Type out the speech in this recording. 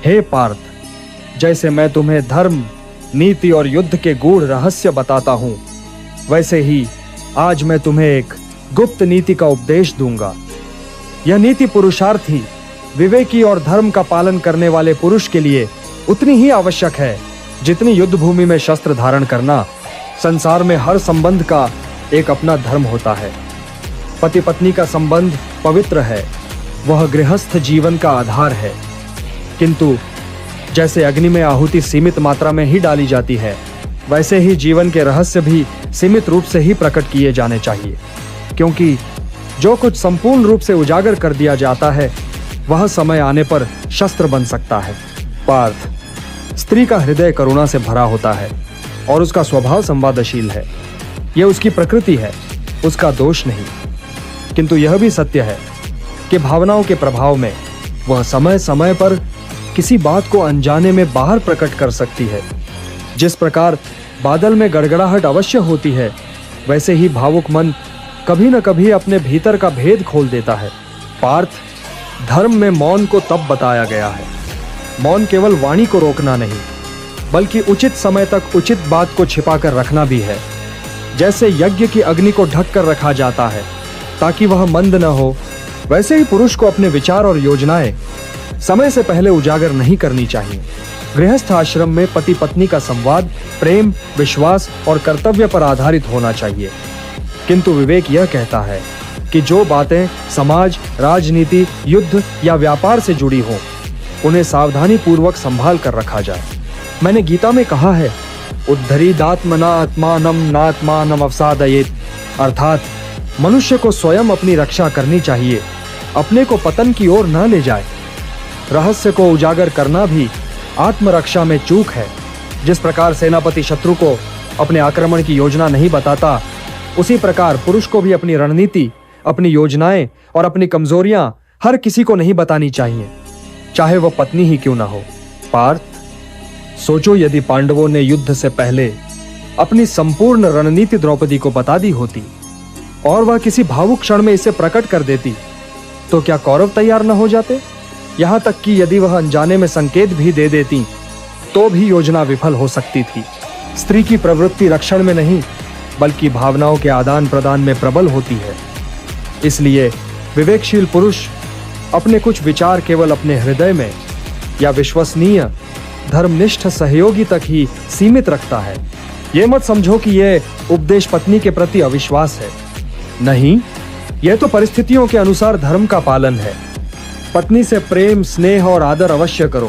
हे पार्थ, जैसे मैं तुम्हें धर्म, नीति और युद्ध के गूढ़ रहस्य बताता हूं, वैसे ही आज मैं तुम्हें एक गुप्त नीति का उपदेश दूंगा। यह नीति पुरुषार्थी, विवेकी और धर्म का पालन करने वाले पुरुष के लिए उतनी ही आवश्यक है जितनी युद्ध भूमि में शस्त्र धारण करना संसार में हर संबंध का एक अपना धर्म होता है। पति पत्नी का संबंध पवित्र है, वह गृहस्थ जीवन का आधार है। किंतु जैसे अग्नि में आहुति सीमित मात्रा में ही डाली जाती है, वैसे ही जीवन के रहस्य भी सीमित रूप से ही प्रकट किए जाने चाहिए, क्योंकि जो कुछ संपूर्ण रूप से उजागर कर दिया जाता है वह समय आने पर शस्त्र बन सकता है। पार्थ, स्त्री का हृदय करुणा से भरा होता है और उसका स्वभाव संवादशील है। यह उसकी प्रकृति है, उसका दोष नहीं। किंतु यह भी सत्य है कि भावनाओं के प्रभाव में वह समय समय पर किसी बात को अनजाने में बाहर प्रकट कर सकती है। जिस प्रकार बादल में गड़गड़ाहट अवश्य होती है, वैसे ही भावुक मन कभी न कभी अपने भीतर का भेद खोल देता है। पार्थ, धर्म में मौन को तब बताया गया है। मौन केवल वाणी को रोकना नहीं, बल्कि उचित समय तक उचित बात को छिपा कर रखना भी है। जैसे यज्ञ की अग्नि को ढक कर रखा जाता है ताकि वह मंद न हो, वैसे ही पुरुष को अपने विचार और योजनाएं समय से पहले उजागर नहीं करनी चाहिए। गृहस्थ आश्रम में पति पत्नी का संवाद प्रेम, विश्वास और कर्तव्य पर आधारित होना चाहिए। किंतु विवेक यह कहता है कि जो बातें समाज, राजनीति, युद्ध या व्यापार से जुड़ी हों, उन्हें सावधानी पूर्वक संभाल कर रखा जाए। मैंने गीता में कहा है, उद्धरीदात्मना आत्मानम नात्मानम अवसादयेत, अर्थात मनुष्य को स्वयं अपनी रक्षा करनी चाहिए, अपने को पतन की ओर न ले जाए। रहस्य को उजागर करना भी आत्मरक्षा में चूक है। जिस प्रकार सेनापति शत्रु को अपने आक्रमण की योजना नहीं बताता, उसी प्रकार पुरुष को भी अपनी रणनीति, अपनी योजनाएं और अपनी कमजोरियां हर किसी को नहीं बतानी चाहिए, चाहे वह पत्नी ही क्यों ना हो। पार्थ, सोचो यदि पांडवों ने युद्ध से पहले अपनी संपूर्ण रणनीति द्रौपदी को बता दी होती और वह किसी भावुक क्षण में इसे प्रकट कर देती, तो क्या कौरव तैयार न हो जाते? यहां तक कि यदि वह अनजाने में संकेत भी दे देती तो भी योजना विफल हो सकती थी। स्त्री की प्रवृत्ति रक्षण में नहीं, बल्कि भावनाओं के आदान प्रदान में प्रबल होती है। इसलिए विवेकशील पुरुष अपने कुछ विचार केवल अपने हृदय में या विश्वसनीय धर्मनिष्ठ सहयोगी तक ही सीमित रखता है। यह मत समझो कि यह उपदेश पत्नी के प्रति अविश्वास है। नहीं, यह तो परिस्थितियों के अनुसार धर्म का पालन है। पत्नी से प्रेम, स्नेह और आदर अवश्य करो,